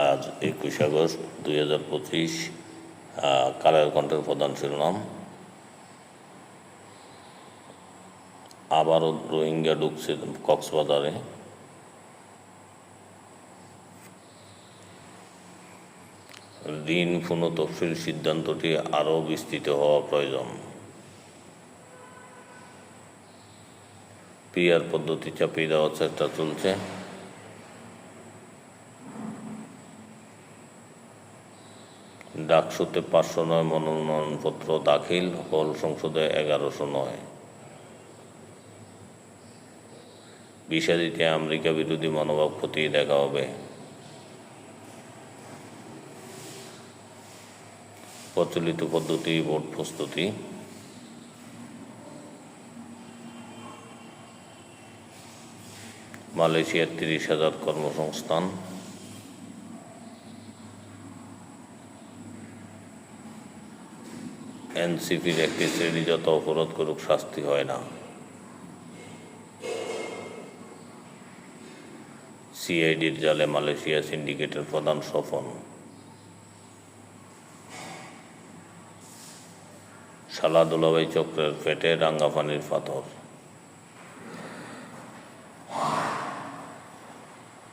আজ 21 আগস্ট 2025। কালের কণ্ঠের প্রধান শিরোনাম: আবারও রোহিঙ্গা ঢুকছে কক্সবাজারে। ঋণ পুনঃতফসিল সিদ্ধান্তটি আরও বিস্তৃত হওয়া প্রয়োজন। পিআর পদ্ধতি চাপিয়ে দেওয়ার চেষ্টা চলছে। ডাকসুতে 509 মনোনয়নপত্র দাখিল, হল সংসদে 1109। ভিসা দিতে আমেরিকা বিরোধী মনোভাব খতিয়ে দেখা হবে। প্রচলিত পদ্ধতি ভোট প্রস্তুতি। মালয়েশিয়ার 30,000 কর্মসংস্থান। এনসিপির একটি শ্রেণী যত অপরাধ করুক শাস্তি হয় না। সিআইডির জালে মালয়েশিয়া সিন্ডিকেটের প্রধান স্বপন। শালা দুলাভাই চক্রের পেটে রাঙ্গাপানির পাথর।